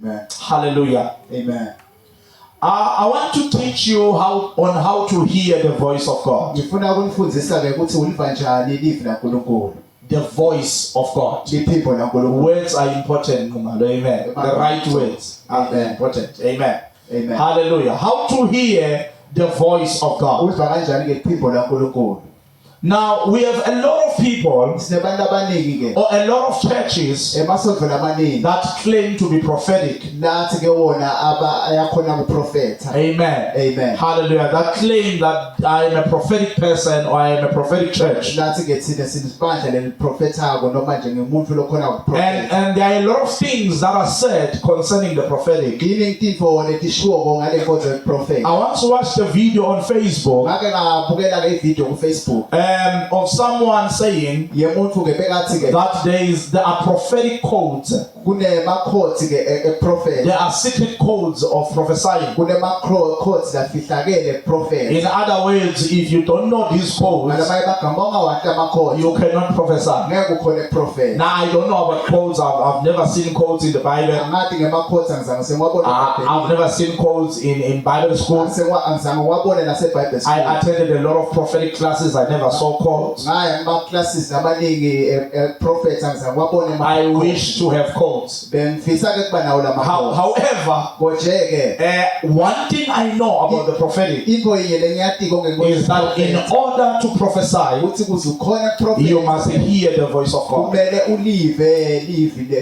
Amen. Hallelujah. Amen. I want to teach you how to hear the voice of God. Ngifuna ukunifundzisa ke ukuthi uliva njani ilizwi laNkulunkulu. The voice of God. Liphimbo laNkulunkulu. Words are important. Amen. The right words are important. Amen. Amen. Hallelujah. How to hear the voice of God. Uliva kanjani ke iphimbo laNkulunkulu? Now we have a lot of people Sinebantu abaningi ke or a lot of churches emasonto lamaningi that claim to be prophetic. nathi ke wona ayakhona ukuprofetha. Amen. Amen. Hallelujah. That claim that I am a prophetic person or I am a prophetic church. Nathi ke thina sinibandla leliprofethako noma nje ngemuntu lokhona ukuprofetha. And there are a lot of things that are said concerning the prophetic. Inintifo letishuko ngale nkonzo yeprofeti. I once watched a video on Facebook Ngake ngabukela ke video ku Facebook. of someone saying Yemuntu ke bekathi ke that there are prophetic codes. kunemakhozi ke eprofeti. There are secret codes of prophesying. Kunemakhozi lafihlakele eprofeti. In other words, if you don't know these codes, Ngalamaye magama ongawathi amakhozi you cannot prophesy. ngeke ukhona eprofeti. Now I don't know about codes. I've never seen codes in the Bible. Ngathi ngemakhozi angizange sengiwabone. I've never seen codes in Bible school. Angizange ngiwabone naseBible school. I attended a lot of prophetic classes. I never saw codes. Ngaya ngama-classes namaningi eprofeti angizange ngiwabone. I wish to have codes. Bengifisa ke kuba nawo lamakhozi. However, Konje ke one thing I know about the prophetic into yinye lengiyatiko ngenkonzo is that in order to prophesy, ukuthi kuze ukhona you eprofeti must hear the voice of God. kumele ulive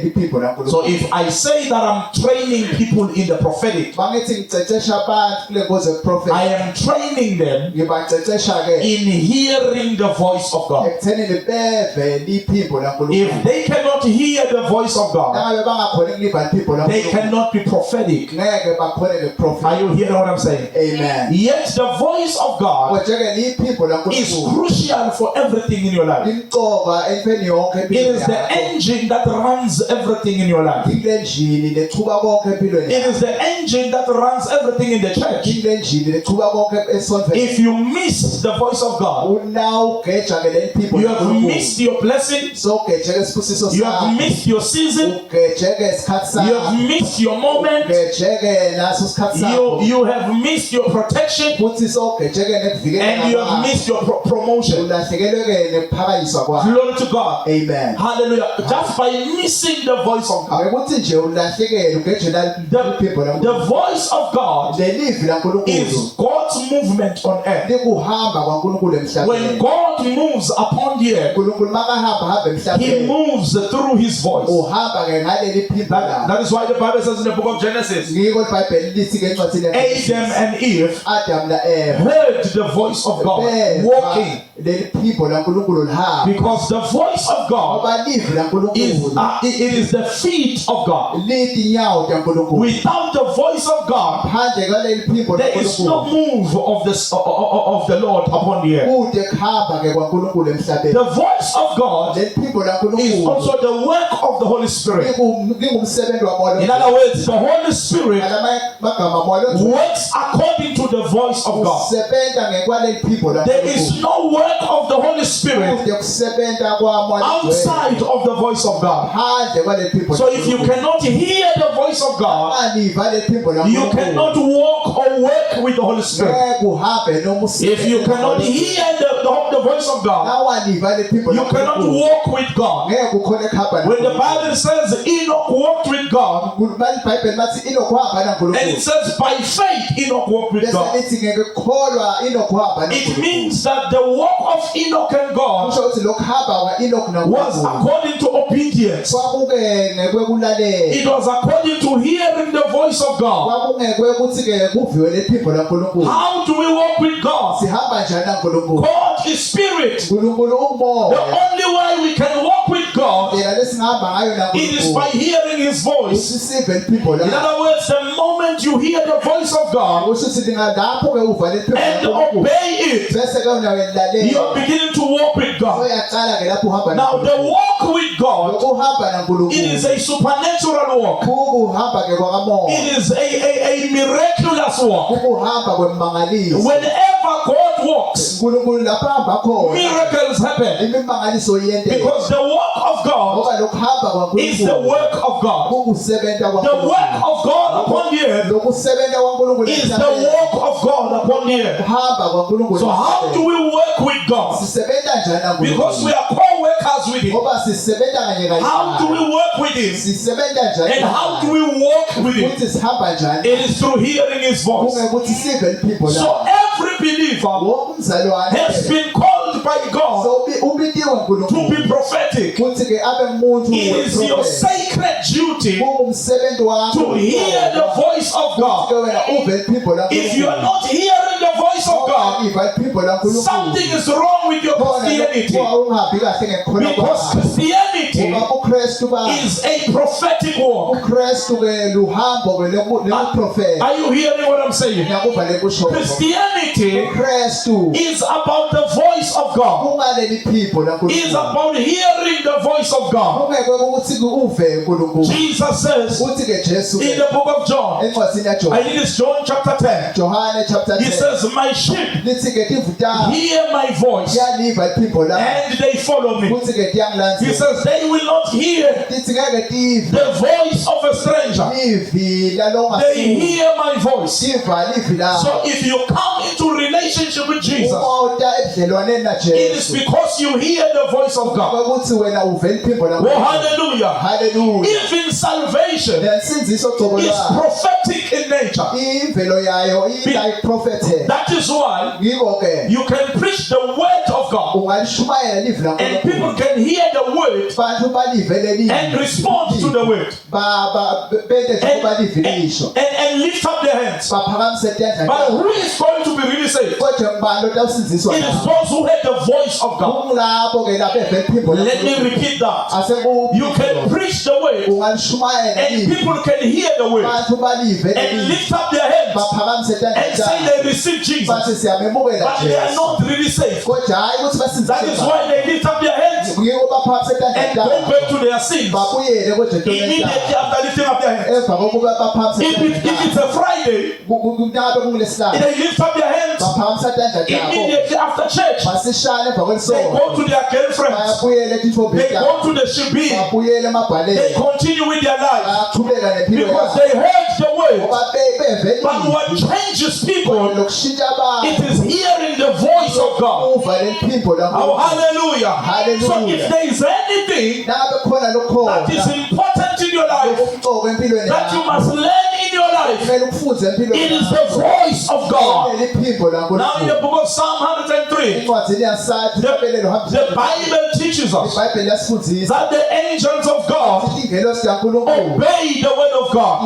liphimbo laNkulunkulu. So if I say that I'm training people in the prophetic, Bangithi ngicecesha abantu kule nkonzo yeprofeti. I am training them Ngibacecesha ke in hearing the voice of God. ekuthenini beve liphimbo laNkulunkulu. If they cannot hear the voice of God, Nangabe bangakhona ukuliva liphimbo they laNkulunkulu cannot be prophetic. ngeke bakhone Are ngeprofeti. you hearing what I'm saying? Amen. Yet the voice of God Konje ke liphimbo is laNkulunkulu crucial for everything in your life. limcoka entweni yonke It empilweni is the yakho. engine that runs everything in your life. Ilenjini lechuba konke empilweni It yakho. is the engine that runs everything in the church. Ilenjini lechuba konke esontweni. If you miss the voice of God, Una ugeja ke liphimbo you have missed your blessing, so ugeje ke isibusiso you have sakho. missed your season, Ugeje ke isikhathi you sakho. have missed your moment, Ugeje ke naso isikhathi sakho. you have missed your protection, Futhi so ugeje ke nekuvikela and you have missed your promotion. ulahlekelwe ke nekuphakanyiswa kwakho. Glory to God. Amen. Hallelujah. Just by missing the voice of God. Ngekuthi nje ulahlekele ugeje liphimbo The laNkulunkulu. voice of God Lelivi laNkulunkulu is God's movement on earth. likuhamba kwaNkulunkulu When emhlabeni. God moves upon the earth, uNkulunkulu makahamba He emhlabeni moves through His voice. uhamba ke ngaleli phimbo lakhe. That is why the Bible says in the book of Genesis, Ngiko iBhayibheli lithi ke encwadini Adam and Eve Adam na Eva heard the voice of God walking, leli phimbo laNkulunkulu lihamba. because the voice of God Ngoba livi is laNkulunkulu it is the feet of God. lithi inyawo taNkulunkulu. Without the voice of God, Phandle kwaleli phimbo there is no laNkulunkulu move of the Lord upon the earth. kude kuhamba ke kwaNkulunkulu emhlabeni. The voice of God Leli phimbo is laNkulunkulu also the work of the Holy Spirit. lingumsebenzi wamoya. In other words, the Holy Spirit Ngalamaye magama moya works according to the voice of God. usebenza ngekwaleli phimbo There laNkulunkulu. is no work of the Holy Spirit Kude kusebenza kwamoya outside of the voice of God. phandle kwaleli phimbo. So if you cannot hear the voice of God, aliva leli phimbo you laNkulunkulu cannot walk or work with the Holy Spirit. ngeke uhambe noma If you cannot hear the voice of God, nawaliva leli phimbo you cannot laNkulunkulu walk with God. ngeke ukhona kuhamba When the Bible says Enoch walked with God, iBhayibheli bathi inokuhamba and it naNkulunkulu says by faith Enoch walked with bese God, lithi ngeke kukholwa inokuhamba it naNkulunkulu. means that the walk of Enoch and God Kusho ukuthi lokuhamba kwaEnoch was naNkulunkulu according to obedience. kwakungeke ngekwekulalela, It was according to hearing the voice of God. kwakungeke ukuthi ke kuviwe lephimbo laNkulunkulu. How do we walk with God? Sihamba njani naNkulunkulu? God is spirit. uNkulunkulu The umoya. only way we can walk with God, Indlela lesingahamba ngayo it is naNkulunkulu by hearing His voice. usisive lephimbo In lakhe. other words, the moment you hear the voice of God Kusho ukuthi lapho ke uva lephimbo and laNkulunkulu obey it, bese ke you are uyalilalela. beginning to walk with God. Uyaqala ke lapho uhamba Now, the walk with God, ukuhamba naNkulunkulu. it is a supernatural walk. Ukuhamba ke kwakamoya. It is a miraculous walk. Ukuhamba kwemangaliso. Whenever God walks, uNkulunkulu lapho ahamba khona miracles happen. imimangaliso iyenzeka. Because the work of God Ngoba lokuhamba is the kwaNkulunkulu work of of God. kukusebenza The work of God upon the earth lokusebenza kwaNkulunkulu is the work of God upon the earth. hamba kwaNkulunkulu. So how do we work with God? sisebenza njani na Because we Nkulunkulu? are co-workers with Him. Ngoba sisebenza kanye kanye. How do we work with Him? sisebenza njani? And how do we walk with Him? Ukuthi sihamba njani? It is through hearing His voice. Kungekuthi sive liphimbo So lakhe. every believer Wonke umzalwane has been called by God so ubidiwe to uNkulunkulu be prophetic. kuthi ke abe umuntu It is your sacred duty umsebenzi wakho to hear the voice of ke God. wena uve liphimbo lakho. If you are not hearing the voice of God, iva liphimbo laNkulunkulu. something is wrong with your Christianity. ungahambi kahle ngekhono Because kwakho. Christianity Ngoba uKristu ba is a prophetic walk. uKristu ke luhambo ke lobuprofeti. Are you hearing what I'm saying? Ngiyakuva lekusho. Christianity uKristu is about the voice of God. kungaleli phimbo Is laNkulunkulu. about hearing the voice of God. Kungekwe ukuthi uve uNkulunkulu. Jesus says Uthi ke Jesu in the book of John, encwadini I yaJohane think it's John chapter 10. Johane chapter 10 He says, my sheep lithi ke tivuta hear my voice yaliva iphimbo lami and they follow me. futhi ke He tiyangilandela. says they will not hear Lithi ngeke tive the voice of a stranger. ivi They lalongasiva hear my voice. livi lami. So if you come into relationship with Jesus, Uma uta ebudlelwaneni na it is Jesu because you hear the voice of God. ukuthi wena uve iphimbo Oh, lami. hallelujah. Hallelujah. Even salvation Lensinziso cobo is lwayo prophetic in nature. imvelo yayo like prophet. That is why Ngiko ke you can preach the word of God ungalishumayela livi and people laNkulunkulu. can hear the word Bantu balive leli and respond to the word ba bende and, balive lisho. and lift up their hands. Baphakamise tandla. But who is going to be really saved? Kodwa mbalo tawusinziswa It is nawo. those who heard the voice of God. Kungilapho ke lapho eve iphimbo Let me laNkulunkulu. repeat that. Aseku You can preach the word ungalishumayela and livi. people can hear the word Bantu balive and leli lift up their hands baphakamise and say tandla. they receive Jesus. Bathi siyamemukela But they are Jesu. not really saved. Kodwa hayi ukuthi That is basinziswe. why they lift up their hands Ngiko baphakamise and go tandla. back to their sins Babuyele kodwa immediately after lifting up their hands. emva kokuba baphakamise If it's a Friday, kungabe kungulesihlanu they lift up their hands baphakamise tandla jabo. immediately after church. Basishane emva They kwesonto. go to their girlfriends. Bayabuyela etintfombi They zabo. go to the shibbi. Babuyele They emabhaleni. continue with their life Bayaqhubeka nempilo because yabo. they heard the word. Ngoba beve But what changes people, lokushintsha abantu. it is hearing the voice of God. Uva lempimbo Oh, laNkulunkulu. hallelujah. Hallelujah. So if there is anything Nabe khona that is lokhona important in your life, lokumcoka empilweni that you yakho. must learn in your life, Kumele ukufunde empilweni it is yakho. the voice of God. Liphimbo Now in the laNkulunkulu. book of Psalm 103, Encwadzini yasathi tabelelo the Bible teaches us iBhayibheli yasifundzisa that the angels of God ukuthi ingelosi kaNkulunkulu obey the word of God.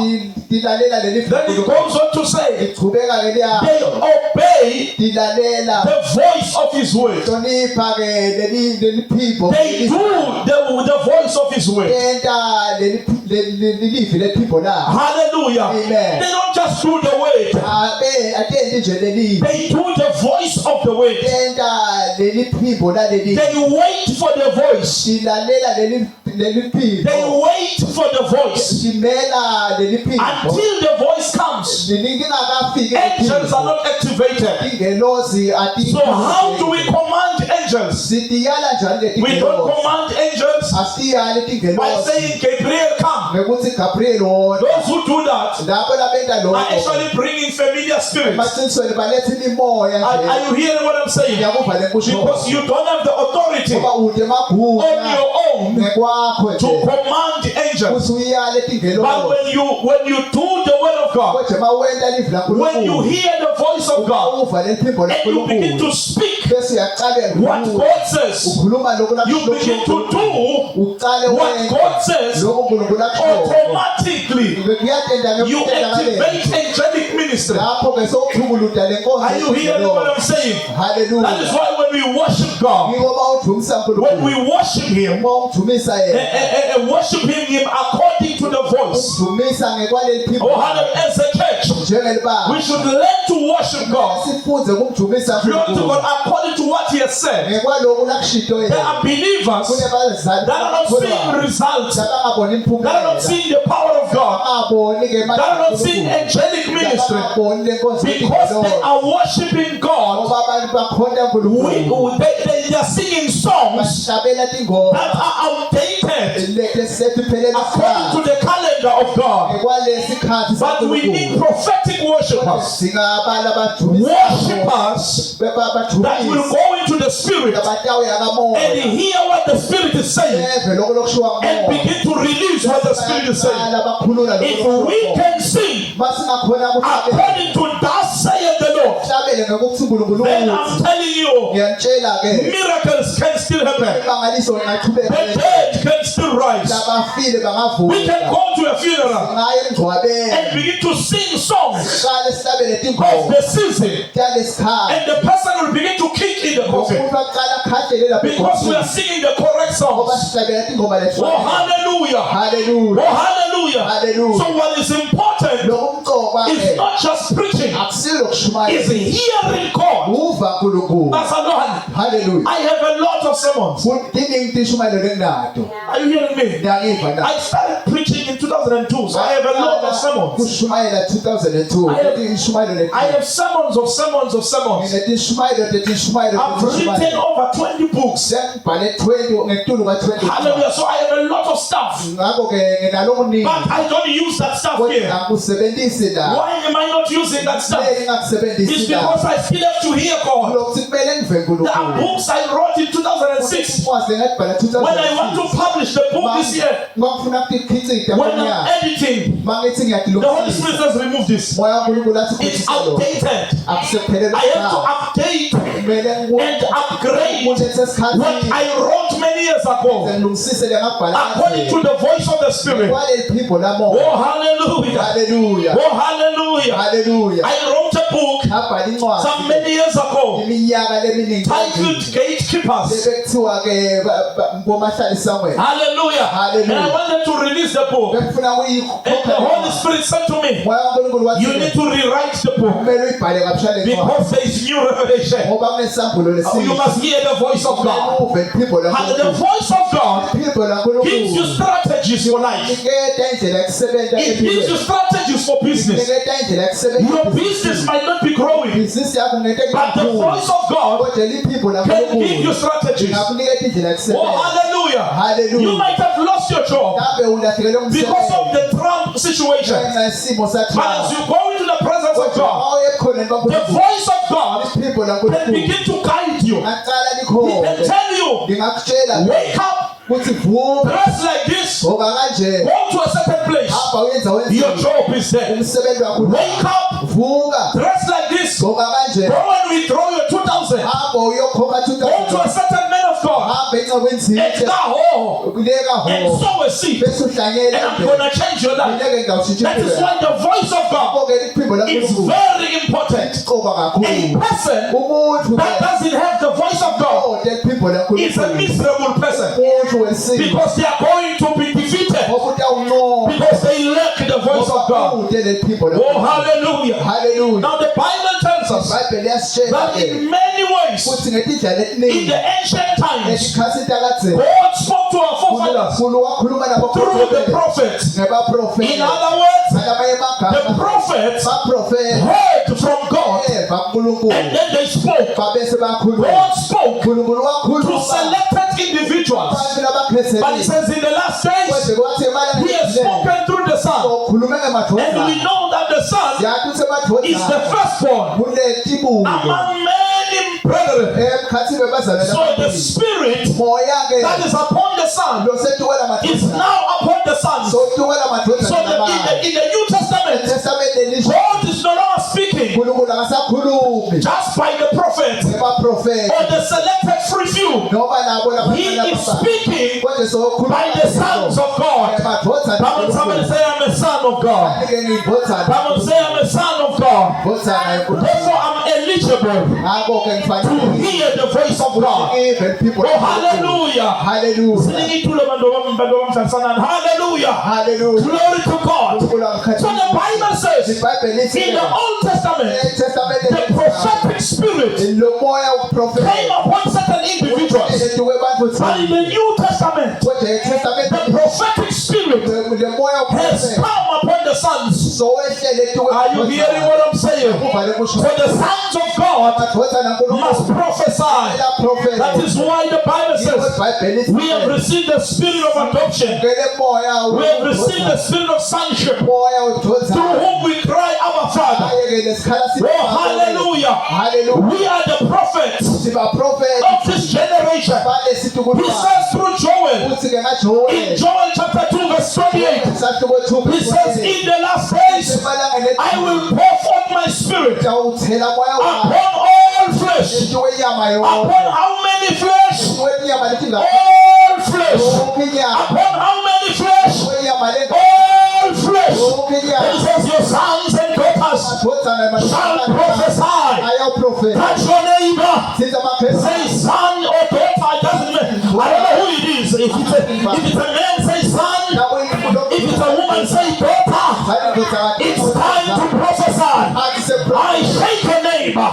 dilalela leli Then it goes on to say, ichubeka ke liya they obey dilalela the voice of His word. hlonipha ke leli phimbo. They do the voice of His word. Enta leli livi lephimbo lakho. Hallelujah. Amen. They don't just do the word. Atendi nje leli. They do the voice of the word. Enta leli phimbo laleli. They wait for the voice. Dilalela leli phimbo. They wait for the voice Dimela leli phimbo. until the voice comes. Lingakafiki Angels are not activated. ingelosi ati. So how do we command angels? Sitiyala njani leti We don't command angels asiyali by tingelosi. saying, Gabriel, come. Ngekuthi Gabriel wona. Those who do that Labo labenta are lokho. actually bringing familiar spirits. Emacinisweni baletha imimoya Are nje. you hearing what I'm saying? Ngiyakuva lekusho. Because you don't have the authority Ngoba ude on magunya your own ngekwakho to nje. command angels. Uthi uyale But tingelosi. when you do the word of God, Kodwa mawenda livi when you laNkulunkulu. hear the voice of God, Uva lephimbo and you begin to laNkulunkulu. speak Bese uyaqala what God says, ukhuluma lokho you begin to do uqale what God says, lokho uNkulunkulu akusho. automatically Kuyatenda you activate angelic ministry. lapho ke sowuthumuluda lenkonzo. Are you hearing what I'm saying? Hallelujah. That is why when we worship God, Ngoba udumisa when uNkulunkulu. we worship Him, Uma udumisa yena. and worship Him according to the voice. Udumisa ngekwaleli phimbo. Oh, hallelujah. As a church, njengelibaba We should learn to worship God. sifunze ukumjumisa Glory to uNkulunkulu God according to what He has said. ngekwalokhu lakushito There yena are believers kunebazali that are not seeing results, that abangaboni are imphumela not seeing the power of God, abangaboni ke that are not seeing angelic ministry abangaboni lenkonzo because they are worshiping God. ngoba abantu bakhonza uNkulunkulu They are singing songs bashabela tingoma that are outdated lesiphelele according to the calendar of God. kwalesi khathi But we need prophetic worshipers, singabala abajumisa worshipers that will go into the Spirit and hear what the Spirit is saying and begin to release what the Spirit is saying. If we can sing according to thus saith the Lord, then I'm telling you, miracles can still happen. The dead can still rise. We can go to a funeral and begin to sing songs of the season, and the person will begin to kick in the coffin because we are singing the correct songs. Oh, hallelujah! Hallelujah. Oh, hallelujah! Hallelujah. So what is important is not just preaching, it's hearing God. Pastor Nohan, Hallelujah. I have a lot of sermons. Are you hearing me? I started preaching in 2002, so I have a lot of sermons. I have sermons of sermons of sermons. I've written over 20 books. Hallelujah. So I have a lot of stuff. But I don't use that stuff here. Why am I not using that stuff? It's because I still have to hear God. There are books I wrote in 2006. When I want to publish the book this year, when I'm editing, the Holy Spirit has removed this. It's outdated. I have to update and upgrade what I wrote many years ago according to the voice of the Spirit. Oh, hallelujah. Hallelujah. Oh, hallelujah. Hallelujah. I wrote a book some many years ago titled Gatekeepers. Hallelujah. And I wanted to release the book. And the Holy Spirit said to me, you need to rewrite the book because there is new revelation. You must hear the voice of God. And the voice of God gives you strategies for life. It gives you strategies for business. Your business might not be growing, but the voice of God can give you strategies. Oh, hallelujah. You might have lost your job because of the Trump situation. But as you go into the presence of God, the voice of God can begin to guide you. He can tell you, wake up, dress like this, go to a certain place, your job is there. Wake up, dress like this, go and withdraw your 2,000, go to a certain man of God, and sow a seed, and I'm going to change your life. That is why the voice of God is very important. A person that doesn't have the voice of God is a miserable person, because they are going to be defeated because they lack the voice of God. Oh, hallelujah. Now the Bible tells us that in many ways, in the ancient times, God spoke to our forefathers through the prophets. In other words, the prophets heard from God and then they spoke. God spoke to selected individuals. But he says in the last days, he has spoken through the Son. And we know that the Son is the firstborn among many brethren. So the Spirit that is upon the Son is now upon the Son. So in the New Testament, God is no longer speaking just by the prophets or the selected free few. He is speaking by the sons of God. Come on, somebody say, I'm a son of God. Come on, say, I'm a son of God. God. Therefore, I'm eligible to hear the voice of God. Oh, hallelujah. Hallelujah. Hallelujah. Glory to God. So the Bible says in the Old Testament, the prophetic spirit came upon certain individuals. But in the New Testament, the prophetic spirit has come upon the sons. Are you hearing what I'm saying? So the sons of God must prophesy. That is why the Bible says we have received the spirit of adoption. We have received the spirit of sonship, through whom we cry, Abba Father. Oh, hallelujah. We are the prophets of this generation. He says through Joel, in Joel chapter 2 verse 28, he says, in the last days I will pour forth my spirit upon all flesh. Upon how many flesh? All flesh. Upon how many flesh? All flesh. He says your sons and daughters shall prophesy. Touch your neighbor. Say son or daughter. It doesn't matter. I don't know who it is. If it's a man, say son. If it's a woman, say daughter. It's time to prophesy. I shake your neighbor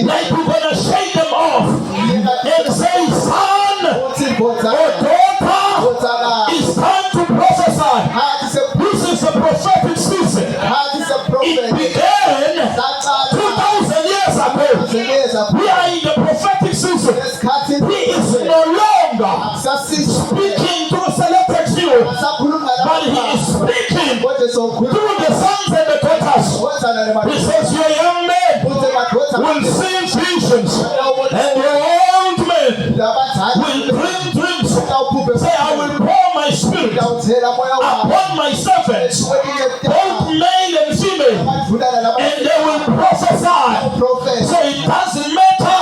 like you're gonna shake them off and say son or daughter. It's time to prophesy. This is a prophetic season. It began 2,000 years ago. We are in the prophetic season. He is no longer speaking through selected few, but he is speaking through the sons and the daughters. He says your young men will see visions and your old men will dream dreams. Say, I will pour my spirit upon my servants, both male and female, and they will prophesy. So it doesn't matter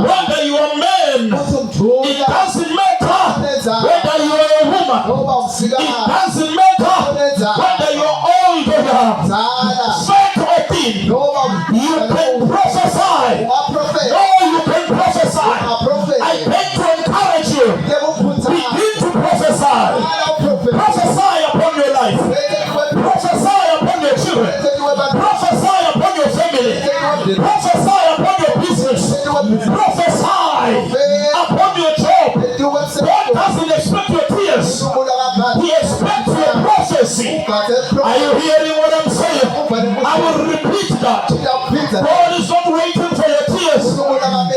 whether you are man, it doesn't matter whether you are a woman, it doesn't matter whether you are old or young, fat or thin, you can prophesy. No, you can prophesy. I beg to encourage you, begin to prophesy. Prophesy upon your life. Prophesy upon your children. Prophesy upon your family. Prophesy upon your business. Prophesy upon your job. God doesn't expect your tears. He expects your prophecy. Are you hearing what I'm saying? I will repeat that. God is not waiting for your tears.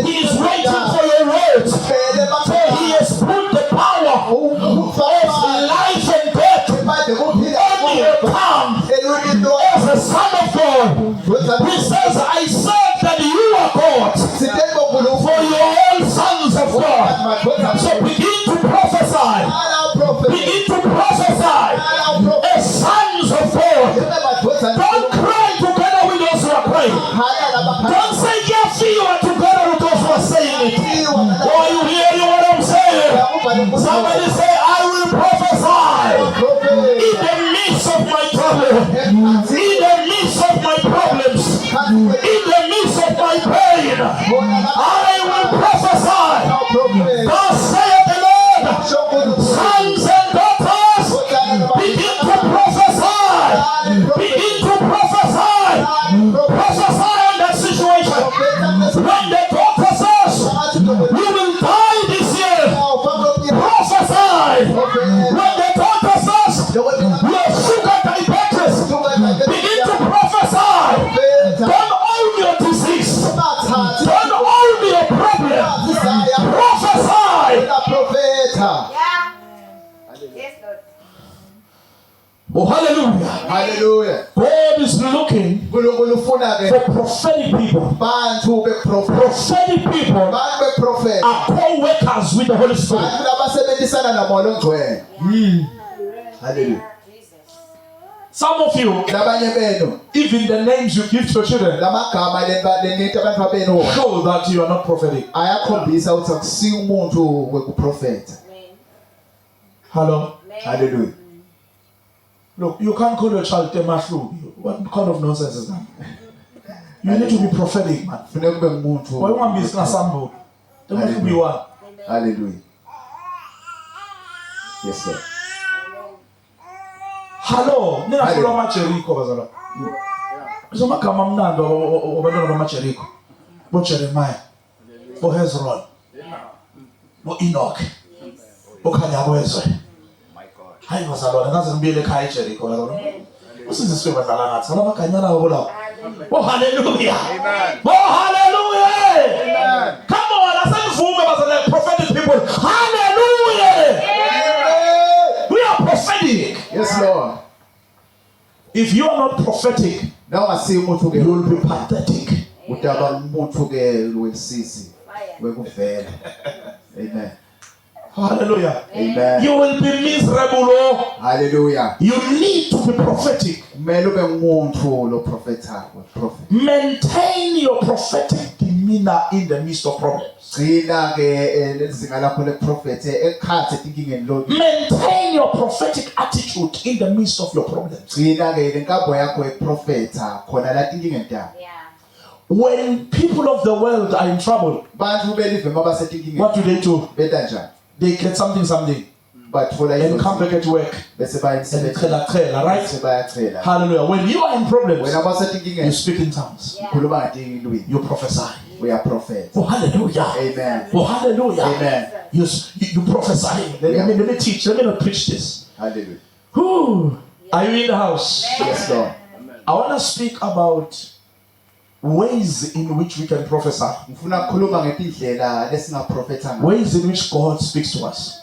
He is waiting for your words. For he has put the power of life and death on your tongue as a son of God. He says, I said that you are God, for you are all sons of God. So begin to prophesy. Begin to prophesy as sons of God. Don't cry together with those who are crying. Don't say yes, you are together with those who are saying it. Or are you hearing what I'm saying? Somebody say, I will prophesy in the midst of my trouble, in the midst of my problems, in the midst of my pain. I will prophesy. Thus saith the Lord, sons and daughters, begin to prophesy. Begin to prophesy. Prophesy on that situation. When the doctor says, you will die this year, prophesy. When the doctor says, you have sugar diabetes, begin to prophesy. Don't own your disease. Don't own your problem. Prophesy. Oh, hallelujah. Hallelujah. God is looking for prophetic people. Prophetic people are co-workers with the Holy Spirit. Hallelujah. Some of you, even the names you give to your children, show that you are not prophetic. Hello? Hallelujah. Look, you can't call your child Temashlu. What kind of nonsense is that? You need to be prophetic, man. Funeka ube ngumuntu. Why want to be somebody? Don't want to be one. Hallelujah. Yes, sir. Hello, ningafuna amaJericho bazalwa. Izomagama amnandi wabantwana bamaJericho. Bo Jeremiah, bo Hezron, bo Enoch, bo Khanyabwezwe. Hayi bazalwane ngaze ngibuyele ekhaya eJericho bazalwane. Usiziswe badlala ngathi abaganyana babo lawo. Oh hallelujah. Amen. Oh hallelujah. Amen. Come on, asengivume bazalwane prophetic people. Hallelujah. Amen. We are prophetic. Yes, Lord. If you are not prophetic, you will be pathetic. Amen. Hallelujah. Amen. You will be miserable. Hallelujah. You need to be prophetic. Maintain your prophetic demeanor in the midst of problems. Maintain your prophetic attitude in the midst of your problems. When people of the world are in trouble, what do? They get something. And come back at work. Right? Hallelujah. When you are in problems, you speak in tongues. You prophesy. We are prophets. Oh, hallelujah. Amen. Oh, hallelujah. Amen. You prophesy. Let me teach. Let me not preach this. Hallelujah. Who are you in the house? Yes, Lord. I want to speak about ways in which we can prophesy. Ways in which God speaks to us.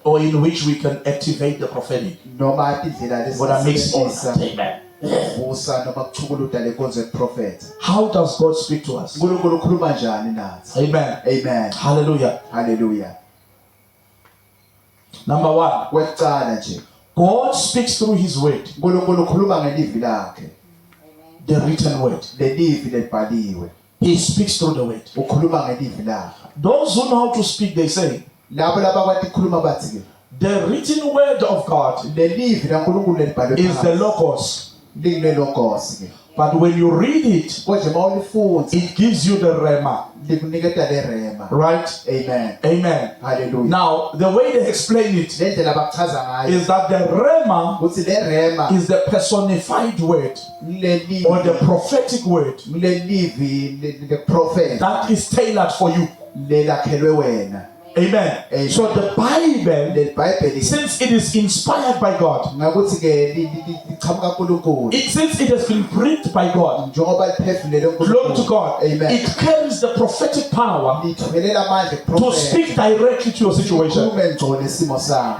Or in which we can activate the prophetic. What I mix all that. Amen. How does God speak to us? Amen. Amen. Hallelujah. Hallelujah. Number one, God speaks through His word. The written word. He speaks through the word. Those who know how to speak, they say, the written word of God is the logos. But when you read it, it gives you the rhema. Right? Amen. Amen. Hallelujah. Now, the way they explain it is that the rhema is the personified word or the prophetic word that is tailored for you. Amen. Amen. So the Bible, since it is inspired by God, since it has been breathed by God, glory to God, Amen. it carries the prophetic power to speak directly to your situation.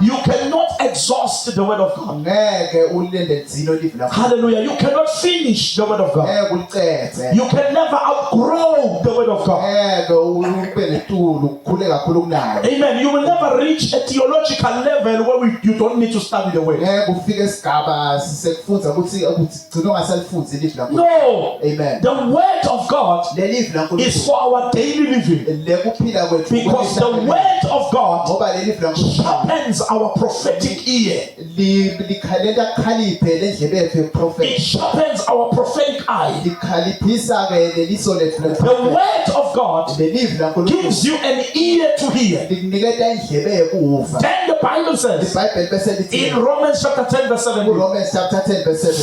You cannot exhaust the word of God. Hallelujah. You cannot finish the word of God. You can never outgrow the word of God. Amen. You will never reach a theological level where you don't need to study the word. No. Amen. The word of God is for our daily living. Because the word of God sharpens our prophetic ear. It sharpens our prophetic eye. The word of God gives you an ear to hear. Then the Bible says in Romans chapter 10 verse 17,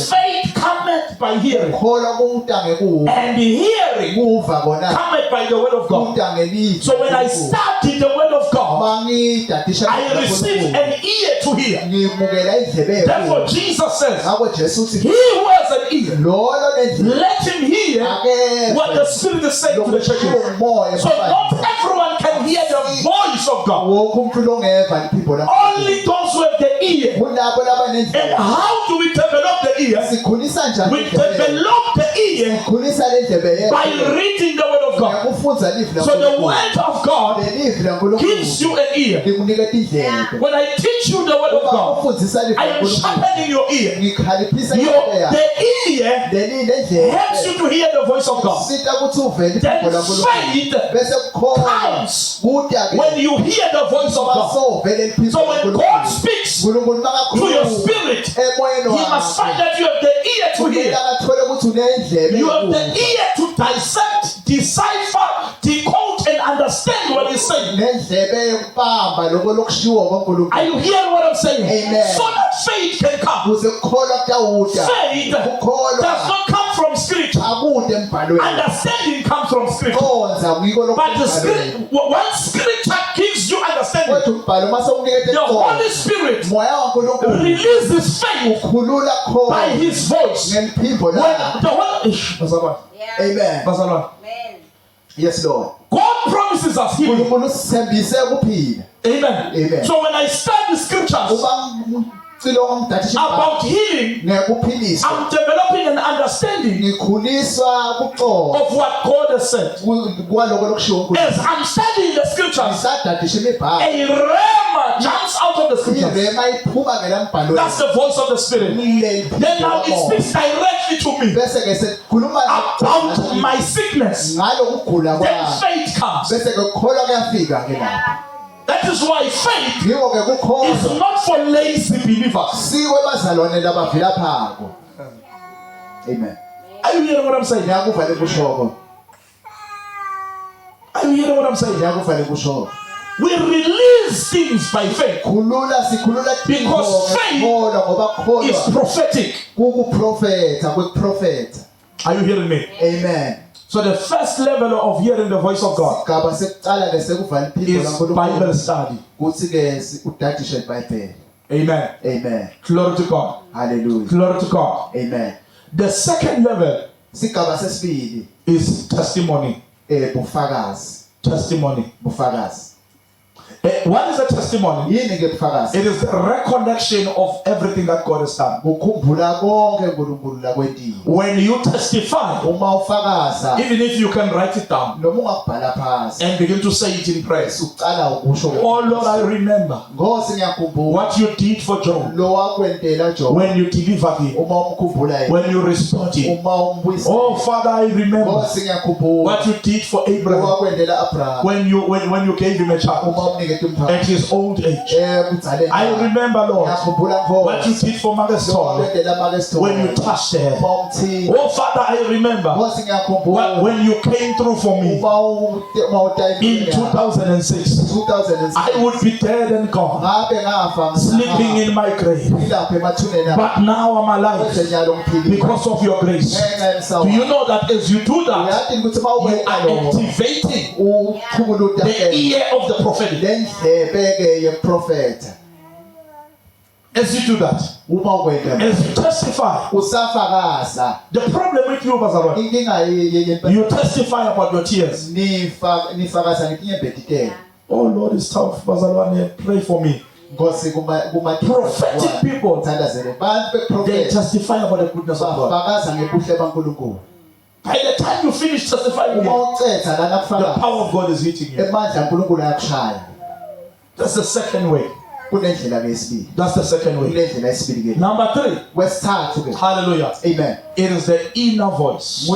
faith cometh by hearing, and hearing cometh by the word of God. So when I study the word of God, I receive an ear to hear. Therefore Jesus says, he who has an ear, let him hear what the Spirit is saying to the churches. So not everyone can hear the voice of God. Only those who have the ear. And how do we develop the ear? We develop the ear by reading the word of God. So the word of God gives you an ear. When I teach you the word of God, I am sharpening your ear. The ear helps you to hear the voice of God. Then faith comes when you hear the voice of God. So when God speaks to your spirit, he must find that you have the ear to hear. You have the ear to dissect, decipher, decode, and understand what he's saying. Are you hearing what I'm saying? Amen. So that faith can come. Faith does not come from scripture. Understanding comes from scripture. But the scripture, once scripture gives you understanding, the Holy Spirit releases faith by his voice. When the Holy Amen. Amen. Yes, Lord. God promises us healing. Amen. Amen. So when I study the scriptures about healing, I'm developing an understanding of what God has said. As I'm studying the scriptures, a rhema jumps out of the scriptures. That's the voice of the Spirit. Then now it speaks directly to me about my sickness. Then faith comes. That is why faith is not for lazy believers. Amen. Are you hearing what I'm saying? Are you hearing what I'm saying? We release things by faith because faith is prophetic. Are you hearing me? Amen. So the first level of hearing the voice of God is Bible study. Amen. Amen. Glory to God. Hallelujah. Glory to God. Amen. The second level is testimony. Testimony. What is a testimony? It is the recollection of everything that God has done. When you testify, even if you can write it down and begin to say it in prayer. Oh Lord, I remember what you did for Job when you delivered him, when you restored him. Oh Father, I remember what you did for Abraham when you gave him a child at his old age. I remember, Lord, what you did for Mother Storm when you touched her. Oh Father, I remember when you came through for me in 2006. I would be dead and gone, sleeping in my grave, but now I'm alive because of your grace. Do you know that as you do that, you are activating the ear of the prophetic? As you do that, as you testify, the problem with you, Bazalwane, you testify about your tears. Oh Lord, it's tough, Bazalwane, pray for me. Prophetic people, they testify about the goodness of God. By the time you finish testifying, the power of God is hitting you. That's the second way. That's the second way. Number 3. Hallelujah. Amen. It is the inner voice.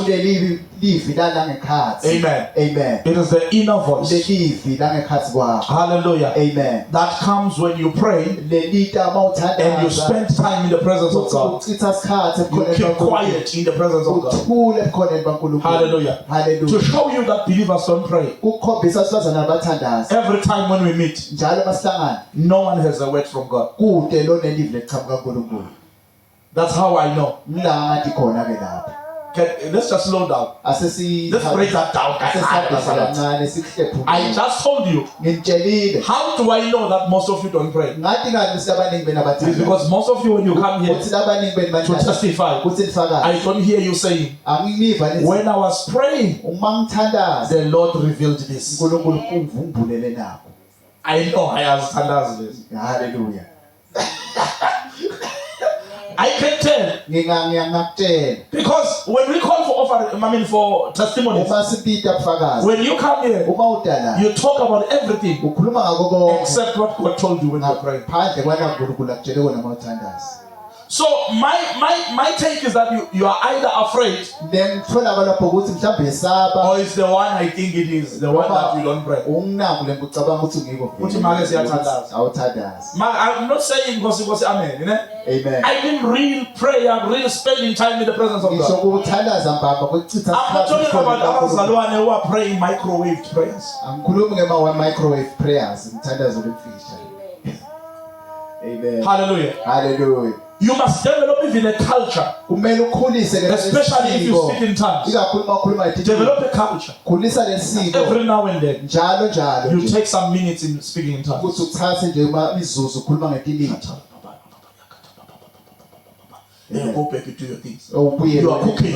Amen. Amen. It is the inner voice. Hallelujah. Amen. That comes when you pray and you spend time in the presence of God. You keep quiet in the presence of God. Hallelujah. Hallelujah. To show you that believers don't pray. Every time when we meet, no one has a word from God. That's how I know. Let's just slow down. Let's break that down. I just told you. How do I know that most of you don't pray? It's because most of you, when you come here to testify, I don't hear you saying, when I was praying, the Lord revealed this. I know I understand this. Hallelujah. I can tell. Because when we call for for testimonies, when you come here, you talk about everything except what God told you when you pray. So my take is that you are either afraid, Ngitholakala lapho ukuthi mhlawumbe yesaba or it's the one I think it is, the one that you don't pray. unginako le ngicabanga ukuthi ngiko Uthi make siyathandaza. awuthandaza. I'm not saying because amen, you know? Amen. I mean real prayer, real spending time in the presence of Ngisho God. ukuthandaza mbamba kuchitha I'm not talking about abazalwane who are praying microwave prayers. Angikhulumi ngema microwave prayers, umthandazo lemfisha. Amen. Hallelujah. Hallelujah. You must develop even a culture, Kumele ukhulise ke especially if you speak in tongues. ikakhuluma ukhuluma ithi Develop a culture. khulisa lesiko Every now and then, njalo njalo you nje. take some minutes in speaking in tongues. Ukuthi uthathe nje imizuzu ukhuluma ngetilimi. Then go back to your things. Ubuye You are cooking.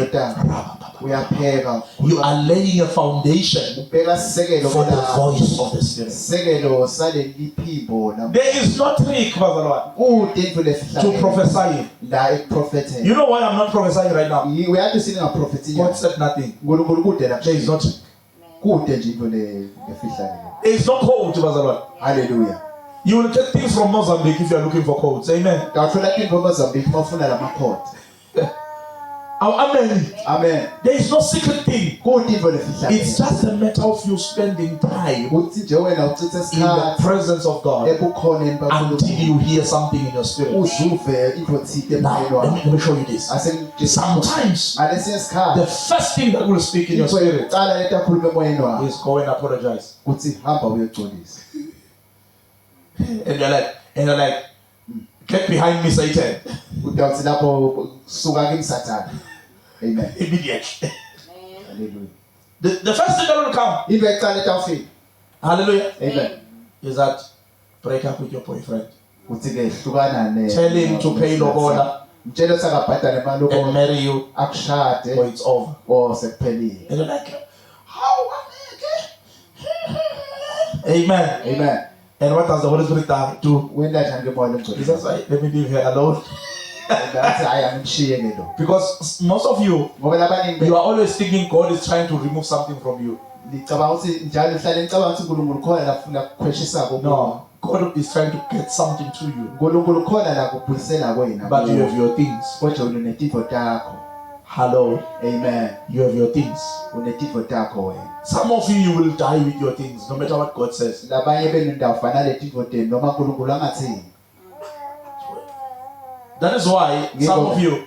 uyapheka. You are laying a foundation Ubeka sisekelo for the voice of the Spirit. sisekelo sale liphimbo la. There is no trick, bazalwane, Udinto to lefihlakele prophesy. la eprofete. You know why I'm not prophesying right now? Uyathi sininga prophecy. God said nothing. uNkulunkulu kude la. There is not. Kude nje into le efihlakele. There is no code, bazalwane. Hallelujah. You will get things from Mozambique if you are looking for codes. Amen. Ngawuthola into Mozambique mafuna la makhodi. Amen. Amen. There is no secret thing. Kude into lefihlakele. It's just a matter of you spending time Uthi nje wena uchitha in the isikhathi presence of God ebukhoneni until baNkulunkulu. you hear something in your spirit. Uzuve into thile Now, empilweni. let me show you this. Sometimes Ngalesinye isikhathi the first thing that will speak in your spirit qala lento akhuluma emoyeni wakho is go and apologize. uthi hamba uyoxolisa. And you're like, get behind me, Satan. Utawuthi lapho suka kimi Sathane. Amen. Immediately. Hallelujah. The first thing that will come, Into eqala etawufika. hallelujah, Amen. is that break up with your boyfriend. Uthi ke hlukana ne. Tell him to pay lobola Mtshela ukuthi akabhadale imali and lobola marry you akushade or it's over. or sekuphelile. And you're like, how? Amen. Amen. And what does the Holy Spirit do? Wenda njani ngemoya He says, lengcwele. let me leave her alone. Ngathi hayi angimshiye ke lo. Because most of you, Ngoba labaningi you are always thinking God is trying to remove something from you. licabanga ukuthi njalo uhlale nicabanga ukuthi uNkulunkulu khona la ufuna kukhweshisa kubo. No, God is trying to get something to you. uNkulunkulu khona la kubuyisela kwena. But you have your things. Kodwa unetifo takho. Hello, Amen. you have your things. Unetifo takho wena. Some of you will die with your things, no matter what God says. Labanye benu ndawufana letifo tenu noma uNkulunkulu angathini. That is why some of you,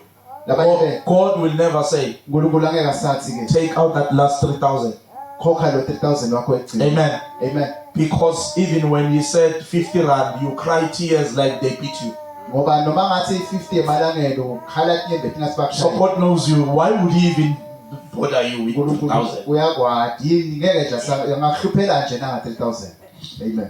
God will never say, uNkulunkulu angeke asathi ke take out that last 3,000. khokha lo 3000 wakho egcina. Amen. Amen. Because even when you said 50 rand, you cry tears like they beat you. Ngoba noma ngathi 50 emalangelo ukhala tinyembe tingathi So bakushaya. God knows you. Why would He even bother you with uNkulunkulu 2,000? uyakwadi yini ngeke nje angahluphela nje nanga 3000. Amen.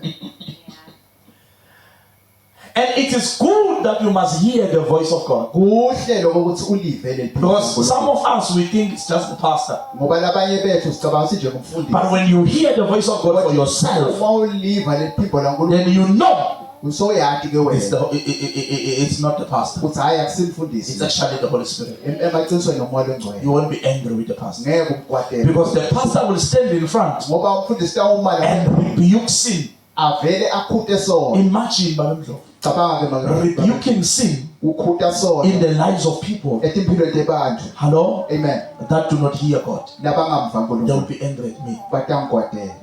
And it is good that you must hear the voice of God. Kuhle lokho ukuthi ulive le Because some of us, we think it's just the pastor. ngoba labanye bethu sicabanga ukuthi nje umfundisi. But when you hear the voice of God for yourself, Uma uliva le phimbo la uNkulunkulu then you know usoyathi ke it's, wena it's not the pastor. ukuthi hayi akusimfundisi. It's actually the Holy Spirit. Emaqinisweni nomoya lengcwele. You won't be angry with the pastor. Ngeke umkwatele. Because the pastor will stand in front Ngoba umfundisi tawuma la and rebuke sin. avele akhute sona. Imagine, Babemdlo, Cabanga ke rebuking sin ukhuta sona in the lives of people. etimpilweni tebantu. Hello? Amen. That do not hear God. Labangamva They will uNkulunkulu be angry at me. batangkwatele.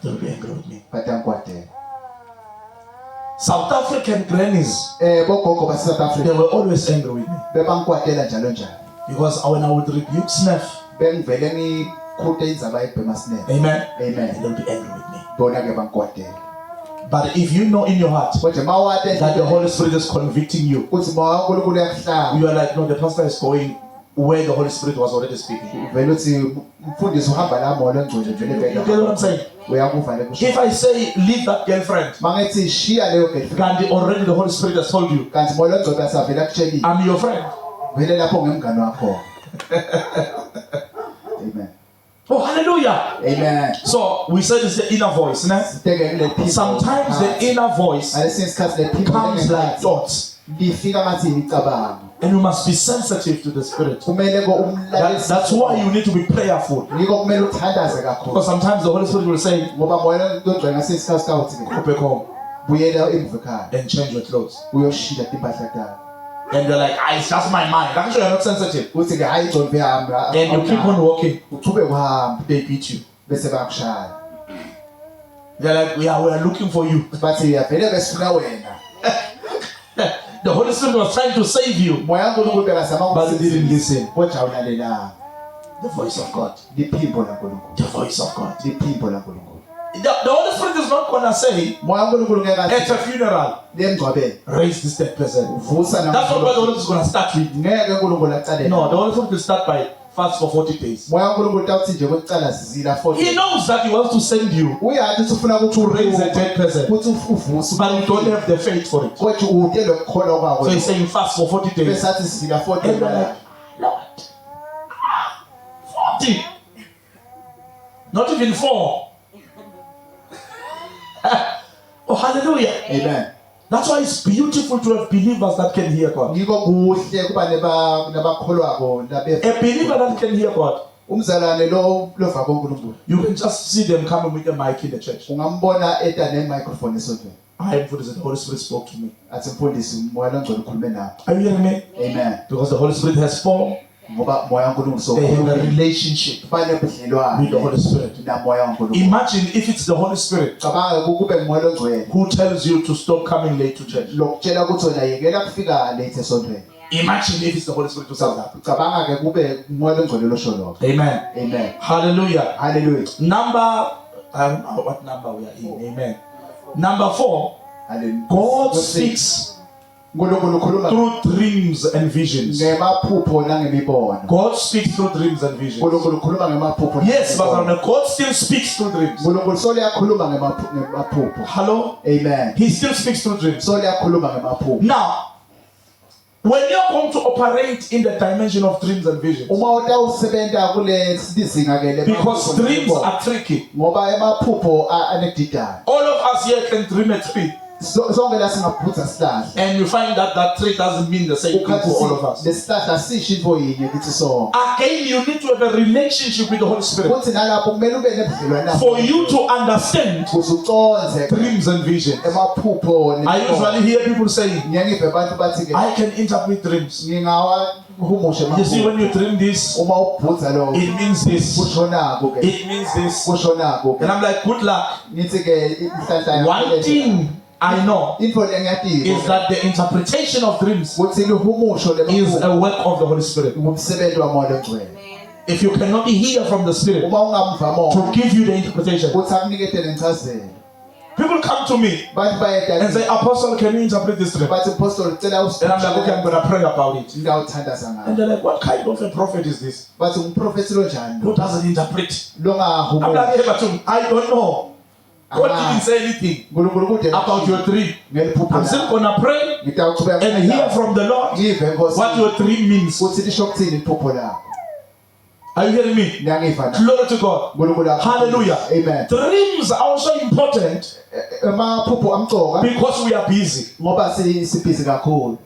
They will be angry with me. Batangkwatele. South African grannies, Bogogo ba South they Africa were always angry with me. bebankwatela njalo njalo. Because when I would rebuke snuff, Bengivele ngikhute indzaba yebhema sinene. amen, Amen. they will be angry with me. Bona ke bankwatela. But if you know in your heart Kodwa mawade that the Holy Spirit is convicting you, uthi moya uNkulunkulu uyakuhlanga. you are like, no, the pastor is going where the Holy Spirit was already speaking. Vele uthi umfundisi uhamba la moya lengcwele vele vele. You get what I'm saying? Uyakuva le kusho. If I say, leave that girlfriend, Mangithi shiya leyo girlfriend. and already the Holy Spirit has told you, Kanti moya lengcwele asavela kutshelile. I'm your friend. Vele lapho ngemngane wakho. Amen. Oh, hallelujah. Amen. So we said it's the inner voice. Né? Siteke kule phimbo. Sometimes the inner voice Ngalesinye isikhathi le phimbo comes like thoughts, lifika ngathi imicabango. and you must be sensitive to the Spirit. Kumele ko umlalisi. That's why you need to be prayerful. Ngiko kumele uthandaze kakhulu. Because sometimes the Holy Spirit will say, Ngoba moya lengcwele ngasinye isikhathi kawuthi ke. go back home. buyela emuva ekhaya and change your clothes. uyoshintsha impahla yakho And you're like, it's just my mind. I'm sure you're not sensitive. uthi ke hayi John behamba And you keep on walking. uchube kuhamba They beat you. bese bakushaya They're like, we are looking for you. bathi yavele besifuna wena The Holy Spirit was trying to save you. moya kaNkulunkulu bekazama But you didn't listen. kodwa awulalelanga The voice of God. liphimbo laNkulunkulu The voice of God. liphimbo laNkulunkulu The Holy Spirit is not going to say moya kaNkulunkulu ngeke at a athi funeral, lemgcwabeni raise this dead person. vusa That's not what the Holy Spirit is going to start with. ngeke uNkulunkulu aqale No, the Holy Spirit will start by fast for 40 days. moya kaNkulunkulu tawuthi nje kwecala zila 40 He knows that he wants to send you uyathi ufuna to raise a dead person, ukuthi uvuse but you don't have the faith for it. kodwa utele ukukholwa kwakho So he's saying fast for 40 days. besathi zila 40 And you're like, Lord, 40. Not even 4. Oh, hallelujah. amen That's why it's beautiful to have believers that can hear God. ngiko kuhle kuba nabakholwako A believer that can hear God. umzalwane lo lova koNkulunkulu You can just see them coming with a mic in the church. ungambona eta ne-microphone esontweni I am the Holy Spirit spoke to me. athi mfundisi moya kaNkulunkulu ukhulume nawe Are you hearing me? amen Because the Holy Spirit has formed ngoba moya kaNkulunkulu they have a sokhuluma relationship banebudlelwane with the Holy Spirit. na moya kaNkulunkulu Imagine if it's the Holy Spirit cabanga kube ngumoya ongcwele who tells you to stop coming late to church. lokutshela ukuthi wena yekela kufika late esontweni Imagine if it's the Holy Spirit who says that. cabanga ke kube ngumoya ongcwele losho lokho Amen. amen Hallelujah. hallelujah Number, I don't know what number we are in. Amen. Number 4, hallelujah God speaks uNkulunkulu ukhuluma through dreams and visions. ngemaphupho nangemibono God speaks through dreams and visions. uNkulunkulu ukhuluma ngemaphupho Yes, but God still speaks through dreams. uNkulunkulu solo yakhuluma ngemaphupho Hello? amen He still speaks through dreams. solo yakhuluma ngemaphupho Now, when you're going to operate in the dimension of dreams and visions, uma utawusebenta kule lizinga ke because dreams are tricky. ngoba emaphupho anedidana All of us here can dream a tree, sonke la singaphutha sihlahla and you find that that tree doesn't mean the same thing for all of us. lesihlahla sisho into yinye kithi sonke Again, you need to have a relationship with the Holy Spirit futhi nalapho kumele ube nebudlelwane for you to understand ukuze uconze dreams and visions. emaphupho I usually hear people saying, ngiyangive abantu bathi ke I can interpret dreams. ngingawahumusha You see, when emaphupho you dream this, uma ubhutha lo it means this, kushonako ke it means this. kushonako ke And I'm like, good luck. ngithi ke inhlanhla One thing I know into lengiyatiko is that the interpretation of dreams ukuthi lihumusho is lemaphupho a work of the Holy Spirit. ngumsebenzi wamoya ongcwele If you cannot hear from the Spirit uma ungamva moya to give you the interpretation, ukuthi akunikete lencazelo people come to me bathi bayeda and say, Apostle, can you interpret this dream? bathi apostle cela And I'm like, okay, I'm going to pray about it. ngawuthandaza And ngayo they're like, what kind of a prophet is this? bathi umprofeti lo njani Who doesn't interpret? lo I'm ngahumula like, hey, but I don't know. God didn't say anything uNkulunkulu kude about your dream. ngeliphupho I'm still going to pray ngitawuchubeka and hear from the Lord ngive Nkosi what your dream means. ukuthi lisho kuthini iphupho lakho Are you hearing me? ngiyangiva na Glory to God. uNkulunkulu Hallelujah. amen Dreams are also important emaphupho amcoka because we are busy. ngoba sibhizi kakhulu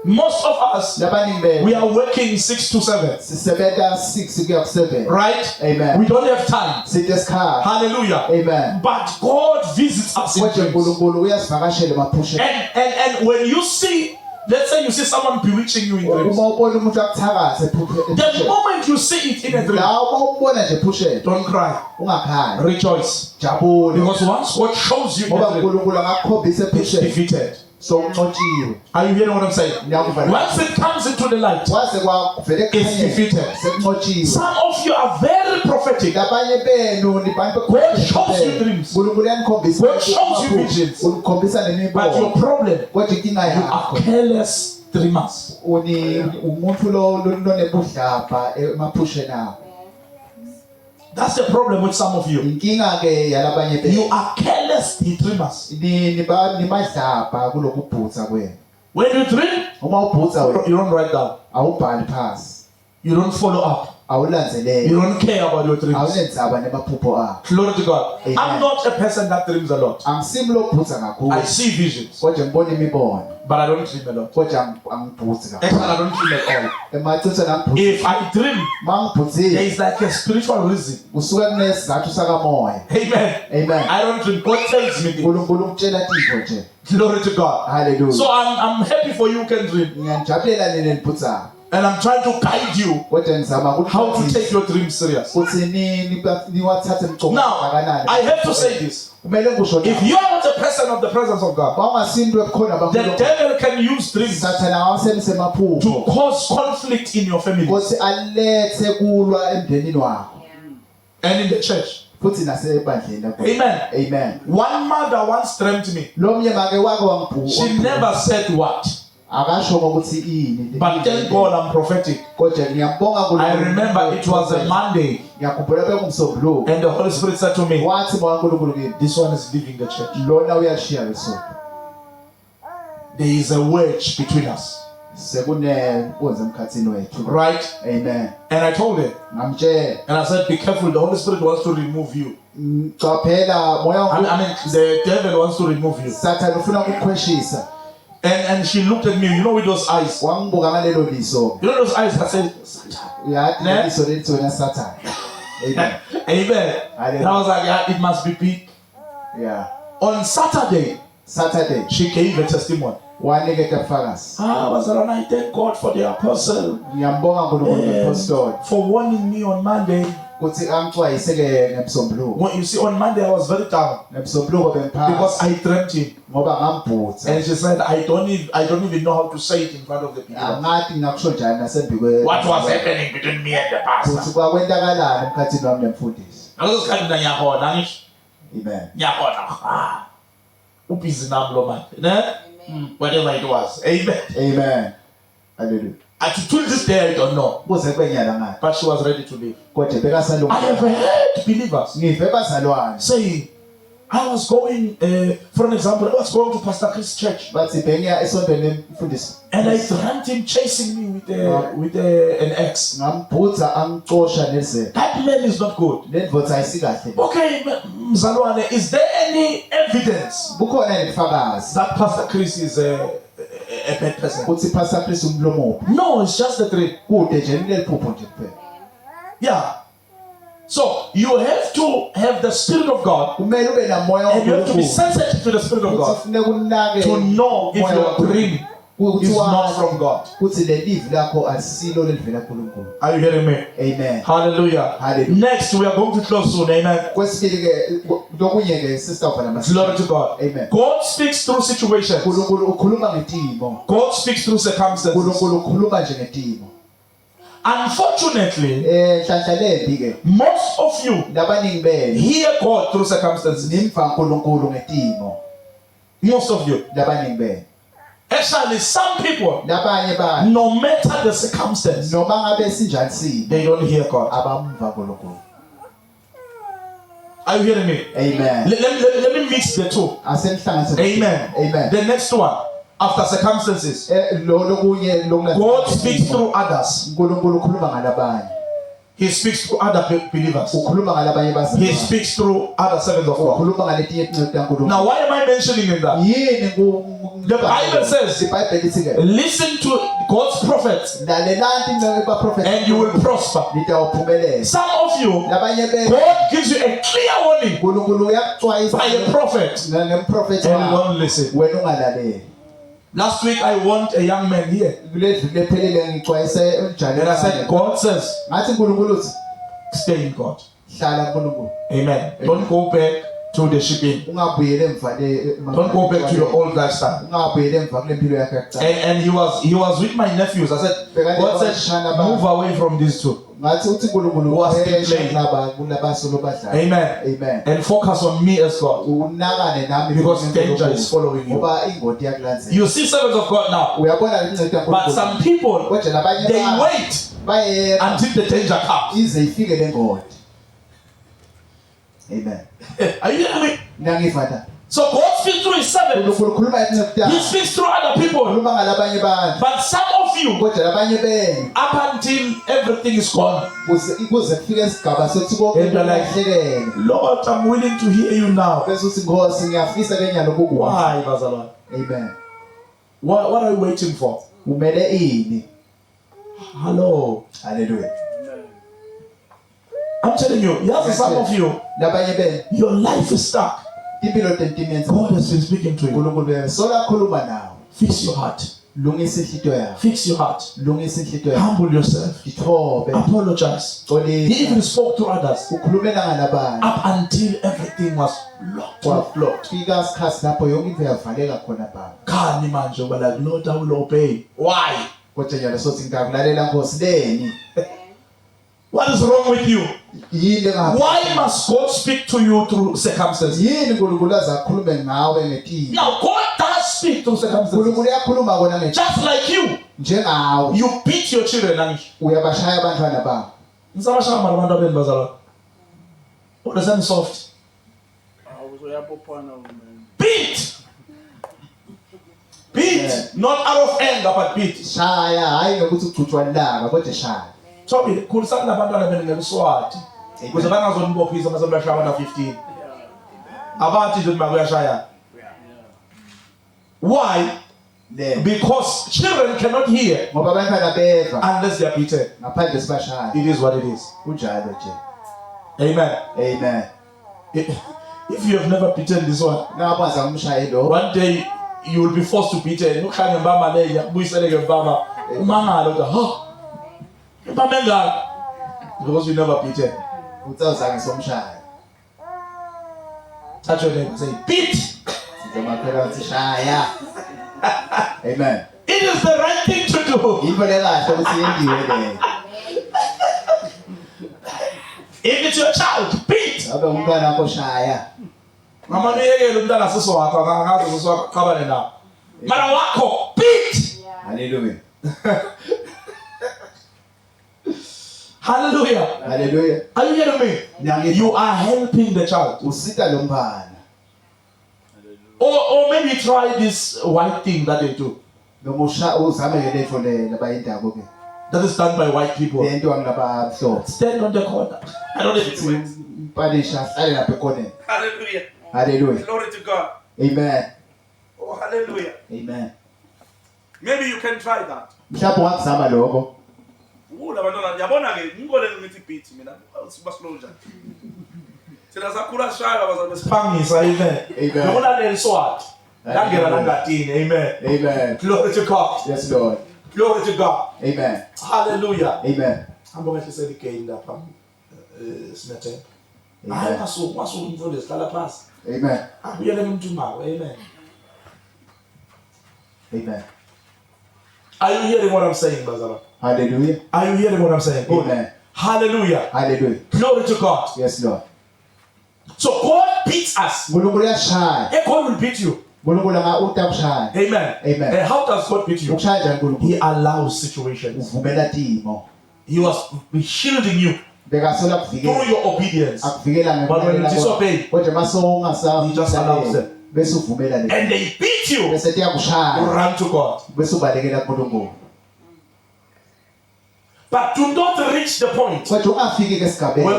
Most of us, labaningi we bethu are working 6 to 7. sisebenza 6 kuya ku7 Right? amen We don't have time. sithi esikhala Hallelujah. amen But God visits us in kodwa dreams. uNkulunkulu uyasivakashela emaphushe And when you see, let's say you see someone bewitching you in dreams. uma ubona umuntu akuthakaza The moment you see it in a dream, la uma ubona nje ephushe don't cry. ungakhali Rejoice. jabule Because once God shows you in ngoba a dream, uNkulunkulu angakukhombisa it's ephushe defeated. so unqotshiwe Are you hearing what I'm saying? ngiyakuva Once it comes into the light, waze kwavele it's defeated. sekunqotshiwe Some of you are very prophetic. labanye benu nibantu God shows you dreams. uNkulunkulu uyanikhombisa God shows you visions. unikhombisa But nemibono your problem, kodwa inkinga you are yakho careless dreamers. umuntu lo lonebudlapha emaphushe nawo That's the problem with some of you. inkinga ke yalabanye You benu are careless dreamers. nimadlapha kulokubhutha kwenu When you dream, uma ubhutha wena you don't write down. awubhali phasi You don't follow up. awulanzelele You don't care about your dreams. awunenzaba nemaphupho akho. Glory to God. Amen. I'm not a person that dreams a lot. Angisimi lophutha I kakhulu see visions, kodwa ngibona imibono but I don't dream a lot. kodwa angiphuthi kakhulu. Actually, I don't dream at all. Emathutha nangiphuthi If I dream, mangiphuthile there is like a spiritual reason. kusuka kunesizathu sakamoya. Amen. Amen. I don't dream. God tells me things. uNkulunkulu umtshela tiko nje. Glory to God. Hallelujah. So I'm happy for you can dream. Ngiyajabulela nini niphuthayo And I'm trying to guide you kodwa ngizama how to take your dreams serious. ukuthi niwathathe emcobo Now, kangakanani. I have to say this. Kumele ngisho If you are not a person of the presence of God, bangasinto ebukhona the bakhulu devil can use dreams sathana awasebenzise to maphupho cause conflict in your family ukuthi alethe kulwa emndenini wakho and in the church. futhi nasebandleni lakho. Amen. Amen. One mother once dreamt me. Lo myeke wake She never said what. akasho ngokuthi ini But thank God I'm prophetic. kodwa ngiyambonga I remember it was a Monday ngiyakhumbula bekumsombuluko and the Holy Spirit said to me, wathi moya kaNkulunkulu kimi this one is leaving the church. lona uyashiya lesonto There is a wedge between us. sekunenkonzo emkhathini wethu. Right? Amen. And I told her, Ngamtshela and I said, be careful, the Holy Spirit wants to remove you. qaphela moya I mean, the devil wants to remove you. sathana ufuna ukukhweshisa. And she looked at me, you know, with those eyes. Wangibuka ngalelo liso. You know those eyes, I said, Satan. Uyathi Ne? liso lethi wena sathana. Amen. Amen. And I was like, yeah, it must be big. Yeah. On Saturday, Saturday she gave a testimony. waniketa ubufakazi. Bazalwane, I thank God for the apostle Ngiyambonga uNkulunkulu ngeapostoli for warning me on Monday. ukuthi angixwayiseke ngemsombuluko. Well, you see, on Monday I was very down Ngemsombuluko because bengiphansi I dreamt him. ngoba ngambhutha. And she said, I don't even know how to say it in front of the people. Angathi ngakusho njani nasembi kwe. What was happening between me and the pastor? Ukuthi kwakwenzakalani emkhathini wami nemfundisi. Ngalesikhathi ngiyahona ngisho. Amen. Ngiyahona. Ubhizi nami lo manje, ne? Whatever it was. Amen. Amen. Hallelujah. Until this day I don't know. Kuze kube nyala ngayo. But she was ready to leave. Kodwa bekasalunga. I have heard believers Ngive bazalwane saying, I was going, for an example, I was going to Pastor Chris' church. bathi bengiya esontweni emfundisi. And I dreamt him chasing me with an axe. Ngambhutha angicosha neze. That man is not good. Lendvodza ayisikahle. Okay, Mzalwane, is there any evidence Bukhona ubufakazi that Pastor Chris is a bad person? ukuthi Pastor Chris umlomo. No, it's just the dream. Kude nje nileliphupho nje kuphela. Yeah. So you have to have the Spirit of God, Kumele ube namoya and you have to be kaNkulunkulu. sensitive to the Spirit of Ukuthi God kufuneka unake to know if umoya your kaNkulunkulu. dream Ukuthi is not wazi from God. ukuthi lelivi lakho asilo lelivela kuNkulunkulu. Are you hearing me? Amen. Hallelujah. Hallelujah. Next, we are going to close soon. Amen. Kwesibili ke lokunye ke sister ufana masi. Glory to God. Amen. God speaks through situations. uNkulunkulu ukhuluma ngetimo. God speaks through circumstances. uNkulunkulu ukhuluma nje ngetimo. Unfortunately, Nhlanhla ke most of you labaningi benu hear God through circumstances. nimva uNkulunkulu ngetimo. Most of you. Labaningi benu. Actually, some people, Labanye ba no matter the circumstance, noma ngabe sinjani simo they don't hear God. abamva uNkulunkulu. Are you hearing me? Amen. Let me mix the two. Asenhlanganise. Amen. Amen. The next one, after circumstances, Lo lokunye God speaks through others. uNkulunkulu ukhuluma ngalabanye. He speaks through other believers. Ukhuluma ngalabanye He bazalwane. speaks through other servants of God. Ukhuluma ngaletinye izinto kaNkulunkulu. Now, why am I mentioning in that? Yini The Bible says, iBhayibheli lithi ke listen to God's prophets lalelani ingcebo prophet and you will prosper. nitawuphumelela. Some of you, Labanye benu God gives you a clear warning uNkulunkulu uyakuxwayisa by a prophet ngemprofeti and you wakhe. don't listen. Wena ungalaleli. Last week I warned a young man here Kuledlule lephelele ngixwayise unjani and I said, God says, ngathi uNkulunkulu uthi stay in God. hlala kuNkulunkulu. Amen. Don't go back to the shipping. Ungabuyele emva Don't go back to your old lifestyle. ungabuyele emva kule mpilo yakhe yakuqala. And he was with my nephews. I said, God said, move away from these two. Ngathi uthi uNkulunkulu Who are still uhesha playing. kulabasolo badlala. Amen. Amen. And focus on me as God. Unakane nami Because danger is following you. ngoba ingoti yakulandzela. You see servants of God now. Uyabona incebo But kaNkulunkulu. some people, Kodwa labanye they ba- wait bayeka until the danger comes. ize ifike le ngoti. Amen. Are you hearing me? Nangifata. So God speaks through his servants. He speaks through other people. But some of you, up until everything is gone, and you're like, Lord, I'm willing to hear you now. Why, Bazalwane? Amen. What are you waiting for? Hello. Hallelujah. I'm telling you, yes, some of you, your life is stuck. God has been speaking to you. Fix your heart. Fix your heart. Humble yourself. Apologize. He even spoke to others up until everything was locked. Can't imagine, but like, Lord, I will obey. Why? What is wrong with you? Why must God speak to you through circumstances? Now, God does speak through circumstances. Just like you. You beat your children. What does that soft? Beat! Beat! Not out of anger, but beat. So kulisana abantwana bene ngeSwati ukuze bangazonibophiza mase bashaya na 15 abathi nje makuyashaya. Why? Because children cannot hear unless they are beaten. It is what it is. Amen. Amen. If you have never beaten this one day you will be forced to beat it. Ukhanye mbamba leya buyiseleke mbamba umangalo ukuthi because you never beat it. Touch your neighbor and say, beat! Amen. It is the right thing to do. If it's your child, beat! Beat! Hallelujah. Hallelujah. Hallelujah. Are you hearing me? You are helping the child. Or maybe try this white thing that they do. That is done by white people. Stand on the corner. I don't know if it works. Hallelujah. Hallelujah. Glory to God. Amen. Oh, hallelujah. Amen. Maybe you can try that. Yabona ke ngikole ngithi beat mina sibaslow njani sina sakhula shaya bazabesiphangisa amen yabona le swat ngangena nangatini amen. Amen. Glory to God. Yes, Lord. Glory to God. Amen. Hallelujah. Amen. Hamba kahle seligame lapha sinethe Amen. masu umfundo esihlala phansi Amen. akuyele ngimthumayo amen. Amen. Are you hearing what I'm saying, Bazala? Hallelujah. Are you hearing what I'm saying? Amen. Hallelujah. Hallelujah. Glory to God. Yes, Lord. So God beats us. God will beat you. Amen. Amen. And how does God beat you? He allows situations. He was shielding you through your obedience. But when you disobey, He just allows them. And they beat you. Run to God. But do not reach the point where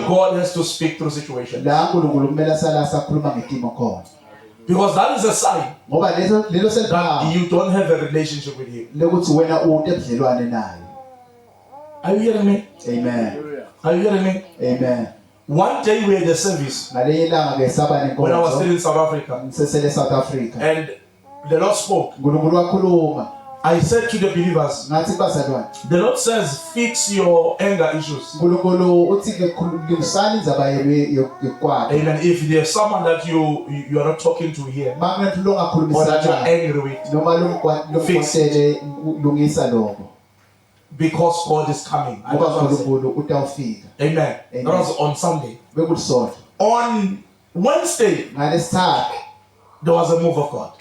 God has to speak through situations. Because that is a sign that you don't have a relationship with Him. Are you hearing me? Amen. Are you hearing me? Amen. One day we had a service when I was still in South Africa. And the Lord spoke. I said to the believers, the Lord says, fix your anger issues. Amen. If there's someone that you are not talking to here, or that you are angry with, fix it. Because God is coming. Amen. That was on Sunday. On Wednesday, there was a move of God.